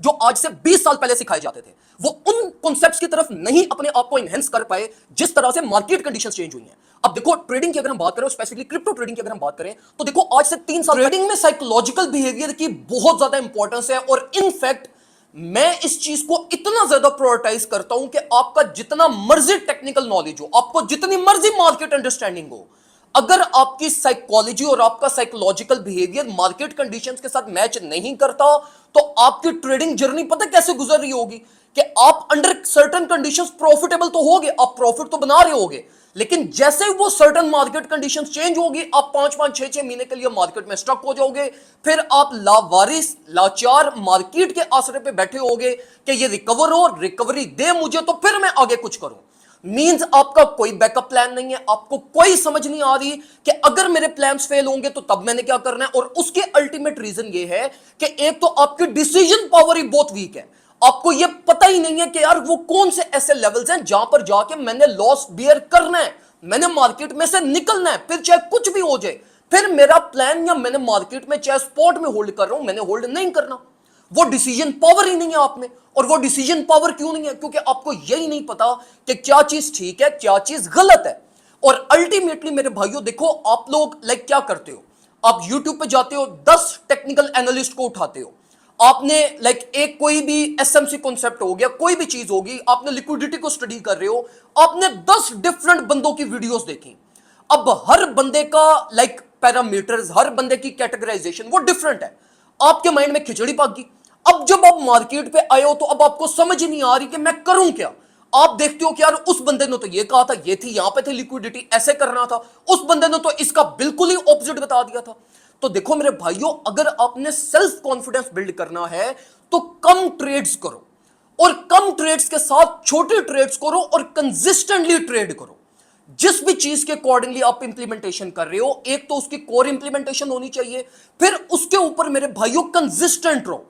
जो आज से 20 साल पहले सिखाए जाते थे, वो उन कॉन्सेप्ट्स की तरफ नहीं अपने आप को एनहेंस कर पाए जिस तरह से मार्केट कंडीशंस चेंज हुई हैं। अब देखो ट्रेडिंग की अगर हम बात करें, स्पेसिफिकली क्रिप्टो ट्रेडिंग की अगर हम बात करें, तो देखो आज से 3 साल ट्रेडिंग में साइकोलॉजिकल बिहेवियर की बहुत ज्यादा इंपॉर्टेंस है। और इनफैक्ट मैं इस चीज को इतना ज्यादा प्रायोरिटाइज करता हूं कि आपका जितना मर्जी टेक्निकल नॉलेज हो, आपको जितनी मर्जी मार्केट अंडरस्टैंडिंग हो, अगर आपकी साइकोलॉजी और आपका साइकोलॉजिकल बिहेवियर मार्केट कंडीशंस के साथ मैच नहीं करता, तो आपकी ट्रेडिंग जर्नी पता कैसे गुजर रही होगी कि आप अंडर सर्टेन कंडीशंस प्रॉफिटेबल तो होगे, आप प्रॉफिट तो बना रहे होगे, लेकिन जैसे वो सर्टेन मार्केट कंडीशंस चेंज होगी, आप 5-5 6-6 महीने के लिए मार्केट में स्टक हो जाओगे। फिर आप लावारिस लाचार मार्केट के आसरे पे बैठे होगे कि ये रिकवर हो, रिकवरी दे मुझे तो फिर मैं आगे कुछ करूं। मींस आपका कोई बैकअप प्लान नहीं है, आपको कोई समझ नहीं आ रही कि अगर मेरे प्लान्स फेल होंगे तो तब मैंने क्या करना है। और उसके अल्टीमेट रीजन ये है कि एक तो आपकी डिसीजन पावर ही बहुत वीक है, आपको यह पता ही नहीं है कि यार वो कौन से ऐसे लेवल्स हैं जहां पर जाके मैंने लॉस बियर करना है, मैंने मार्केट में से निकलना है, फिर चाहे कुछ भी हो जाए, फिर मेरा प्लान या मैंने मार्केट में चाहे स्पॉट में होल्ड कर रहा हूं, मैंने होल्ड नहीं करना। वो डिसीजन पावर ही नहीं है आप में। और वो डिसीजन पावर क्यों नहीं है? क्योंकि आपको यही नहीं पता कि क्या चीज ठीक है, क्या चीज गलत है। और अल्टीमेटली मेरे भाइयों देखो, आप लोग लाइक क्या करते हो, आप यूट्यूब पे जाते हो, 10 टेक्निकल एनालिस्ट को उठाते हो, आपने लाइक एक कोई भी एसएमसी कॉन्सेप्ट हो गया, कोई भी चीज होगी, आपने लिक्विडिटी को स्टडी कर रहे हो, आपने 10 डिफरेंट बंदों की वीडियोस देखी। अब हर बंदे का लाइक पैरामीटर्स, हर बंदे की कैटेगराइजेशन वो डिफरेंट है। आपके माइंड में खिचड़ी पक गई। अब जब आप मार्केट पे आए हो तो अब आपको समझ ही नहीं आ रही कि मैं करूं क्या। आप देखते हो कि यार उस बंदे ने तो ये कहा था, ये थी यहां पे थी लिक्विडिटी, ऐसे करना था, उस बंदे ने तो इसका बिल्कुल ही ऑपोजिट बता दिया था। तो देखो मेरे भाइयों, अगर आपने सेल्फ कॉन्फिडेंस बिल्ड करना है तो कम ट्रेड्स करो, और कम ट्रेड्स के साथ छोटे ट्रेड्स करो, और कंसिस्टेंटली ट्रेड करो। जिस भी चीज के अकॉर्डिंगली आप इंप्लीमेंटेशन कर रहे हो, एक तो उसकी कोर इंप्लीमेंटेशन होनी चाहिए, फिर उसके ऊपर मेरे भाइयों कंसिस्टेंट रहो।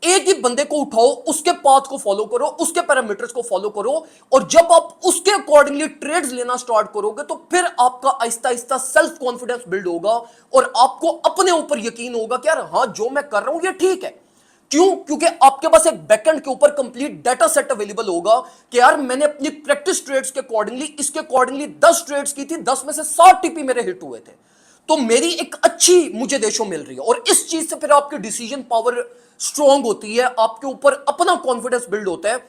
एक ही बंदे को उठाओ, उसके पाथ को फॉलो करो, उसके पैरामीटर्स को फॉलो करो, और जब आप उसके अकॉर्डिंगली ट्रेड्स लेना स्टार्ट करोगे तो फिर आपका Aahista Aahista self confidence build होगा, और आपको अपने ऊपर यकीन होगा कि यार हाँ, जो मैं कर रहा हूं ये ठीक है। क्यों? क्योंकि आपके पास एक बैकएंड के ऊपर कंप्लीट डाटा सेट अवेलेबल होगा कि यार मैंने अपनी प्रैक्टिस ट्रेड्स के अकॉर्डिंगली, इसके अकॉर्डिंगली 10 ट्रेड्स की थी, 10 में से 7 टीपी मेरे हिट हुए थे, तो मेरी एक अच्छी मुझे रेशो मिल रही है। और इस चीज से फिर आपकी डिसीजन पावर स्ट्रांग होती है, आपके ऊपर अपना कॉन्फिडेंस बिल्ड होता है,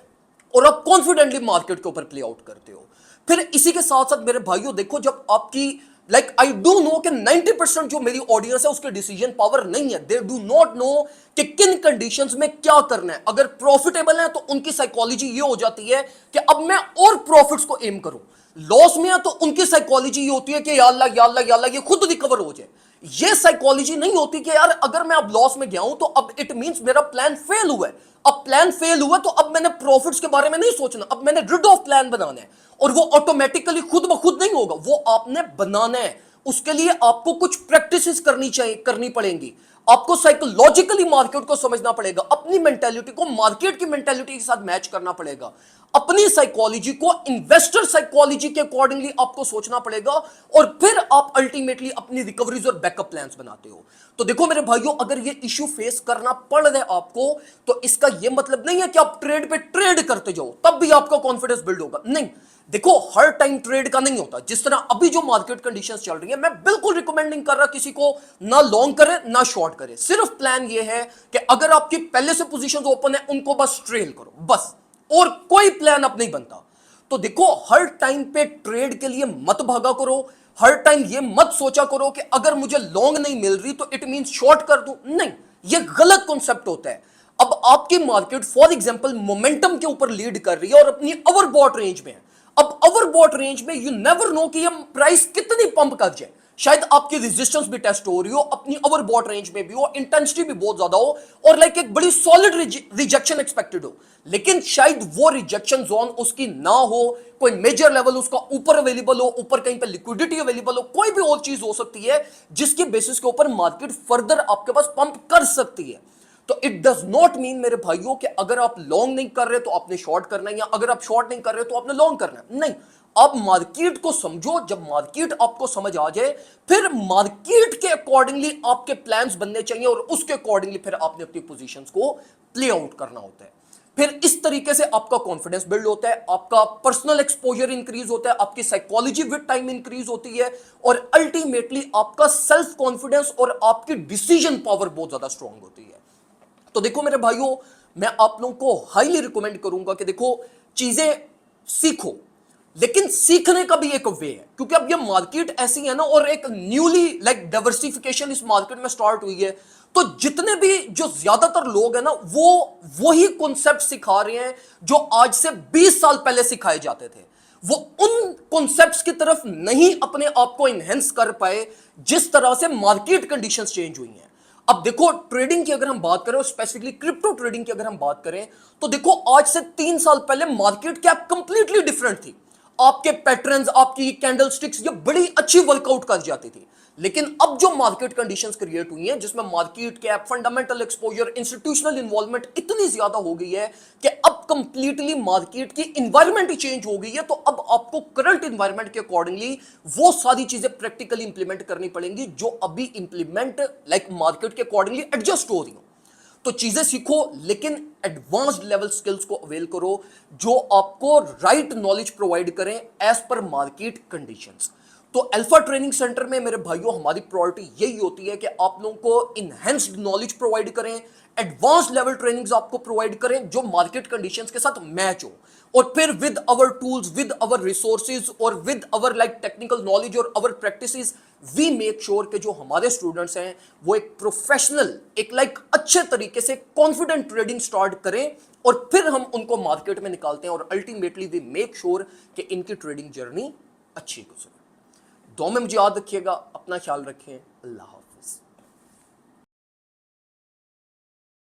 और आप कॉन्फिडेंटली मार्केट के ऊपर प्ले आउट करते हो। फिर इसी के साथ साथ मेरे भाइयों देखो, जब आपकी लाइक आई डू नो कि 90% जो मेरी ऑडियंस है उसके डिसीजन पावर नहीं है, दे डू नॉट नो कि किन कंडीशंस में क्या करना है। अगर प्रॉफिटेबल है तो उनकी साइकोलॉजी ये हो जाती है कि अब मैं और प्रॉफिट्स को एम करूं, लॉस में है तो उनकी साइकोलॉजी ये होती है कि या अल्लाह या अल्लाह या अल्लाह ये खुद रिकवर हो जाए। ये साइकोलॉजी नहीं होती कि यार अगर मैं अब लॉस में गया हूं तो अब इट मींस मेरा प्लान फेल हुआ है, अब प्लान फेल हुआ तो अब मैंने प्रॉफिट्स के बारे में नहीं सोचना, अब मैंने रिड ऑफ प्लान बनाना है। और वो ऑटोमेटिकली खुद ब खुद नहीं होगा, वो आपने बनाना है। उसके लिए आपको कुछ प्रैक्टिसेस करनी पड़ेंगी, आपको साइकोलॉजिकली मार्केट को समझना पड़ेगा, अपनी मेंटालिटी को मार्केट की मेंटालिटी के साथ मैच करना पड़ेगा, अपनी साइकोलॉजी को इन्वेस्टर साइकोलॉजी के अकॉर्डिंगली आपको सोचना पड़ेगा, और फिर आप अल्टीमेटली अपनी रिकवरीज और बैकअप प्लान्स बनाते हो। तो देखो मेरे भाइयों, अगर ये इश्यू फेस करना पड़ रहा है आपको, तो इसका ये मतलब नहीं है कि आप ट्रेड पे ट्रेड करते जाओ तब भी आपका कॉन्फिडेंस बिल्ड होगा। नहीं, देखो हर टाइम ट्रेड का नहीं होता। जिस तरह अभी जो मार्केट कंडीशंस चल रही है, मैं बिल्कुल रिकमेंड नहीं कर रहा किसी को ना लॉन्ग करे ना शॉर्ट करे। सिर्फ प्लान ये है कि अगर आपकी पहले से पोजीशंस ओपन है उनको बस ट्रेल करो, बस, और कोई प्लान अब नहीं बनता। तो देखो हर टाइम पे ट्रेड के लिए मत भागा करो, हर टाइम ये मत सोचा करो कि अगर मुझे लॉन्ग नहीं मिल रही तो इट मीन शॉर्ट कर दूं। नहीं, ये गलत कॉन्सेप्ट होता है। अब आपकी मार्केट फॉर एग्जांपल मोमेंटम के ऊपर लीड कर रही है और अपनी ओवरबॉट रेंज में है। अब ओवरबॉट रेंज में यू नेवर नो कि ये प्राइस कितनी पंप कर जाए, शायद आपकी रेजिस्टेंस भी टेस्ट हो रही हो, अपनी ओवरबॉट रेंज में भी हो, इंटेंसिटी भी बहुत ज्यादा हो, और लाइक एक बड़ी सॉलिड रिजेक्शन एक्सपेक्टेड हो, लेकिन शायद वो रिजेक्शन जोन उसकी ना हो, कोई मेजर लेवल उसका ऊपर अवेलेबल हो, ऊपर कहीं पे लिक्विडिटी अवेलेबल हो, कोई भी और चीज हो सकती है जिसकी बेसिस के ऊपर मार्केट फर्दर आपके पास पंप कर सकती है। तो इट डज नॉट मीन मेरे भाइयों कि अगर आप लॉन्ग नहीं कर रहे तो आपने शॉर्ट करना है, या अगर आप शॉर्ट नहीं कर रहे तो आपने लॉन्ग करना है। नहीं, आप मार्केट को समझो, जब मार्केट आपको समझ आ जाए फिर मार्केट के अकॉर्डिंगली आपके प्लान्स बनने चाहिए, और उसके अकॉर्डिंगली फिर आपने अपनी पोजीशंस को प्ले आउट करना होता है। फिर इस तरीके से आपका कॉन्फिडेंस बिल्ड होता है, आपका पर्सनल एक्सपोजर इंक्रीज होता है, आपकी साइकोलॉजी विद टाइम इंक्रीज होती है और अल्टीमेटली आपका सेल्फ कॉन्फिडेंस और आपकी डिसीजन पावर बहुत ज्यादा स्ट्रांग होती है। तो देखो मेरे भाइयों, मैं आप लोगों को हाईली रिकमेंड करूंगा कि देखो चीजें सीखो, लेकिन सीखने का भी एक वे है, क्योंकि अब ये मार्केट ऐसी है ना और एक न्यूली लाइक डाइवर्सिफिकेशन इस मार्केट में स्टार्ट हुई है। तो जितने भी जो ज्यादातर लोग हैं ना वो वही कॉन्सेप्ट सिखा रहे हैं जो आज से 20 साल पहले सिखाए जाते थे। वो उन कॉन्सेप्ट्स की तरफ नहीं अपने आप को इनहेंस कर पाए जिस तरह से मार्केट कंडीशंस चेंज हुई हैं। अब देखो ट्रेडिंग की अगर हम बात करें, स्पेसिफिकली क्रिप्टो ट्रेडिंग की अगर हम बात करें, तो देखो आज से 3 साल पहले मार्केट कैप कंप्लीटली डिफरेंट थी। आपके पैटर्न्स, आपकी कैंडलस्टिक्स ये बड़ी अच्छी वर्कआउट कर जाती थी। लेकिन अब जो मार्केट कंडीशंस क्रिएट हुई हैं जिसमें market cap, fundamental exposure, institutional involvement इतनी ज्यादा हो गई है कि अब कंप्लीटली मार्केट की इन्वायरमेंट ही चेंज हो गई है। तो अब आपको करंट इन्वायरमेंट के अकॉर्डिंगली वो सारी चीजें प्रैक्टिकली इंप्लीमेंट करनी पड़ेंगी जो अभी इंप्लीमेंट लाइक मार्केट के अकॉर्डिंगली एडजस्ट हो रही हो। तो चीजें सीखो, लेकिन एडवांस्ड लेवल स्किल्स को अवेल करो जो आपको राइट नॉलेज प्रोवाइड करें एज पर मार्केट कंडीशंस। तो अल्फा ट्रेनिंग सेंटर में मेरे भाइयों हमारी प्रायोरिटी यही होती है कि आप लोगों को इनहेंस्ड नॉलेज प्रोवाइड करें, एडवांस लेवल ट्रेनिंग्स आपको प्रोवाइड करें जो मार्केट कंडीशंस के साथ मैच हो, और फिर with our tools, with our resources और with our like technical knowledge और our practices we make sure कि जो हमारे स्टूडेंट्स हैं वो एक प्रोफेशनल, एक लाइक अच्छे तरीके से कॉन्फिडेंट ट्रेडिंग स्टार्ट करें और फिर हम उनको मार्केट में निकालते हैं और अल्टीमेटली वी मेक श्योर कि इनकी ट्रेडिंग जर्नी अच्छी गुजरे। दो में मुझे याद रखिएगा, अपना ख्याल रखें, अल्लाह।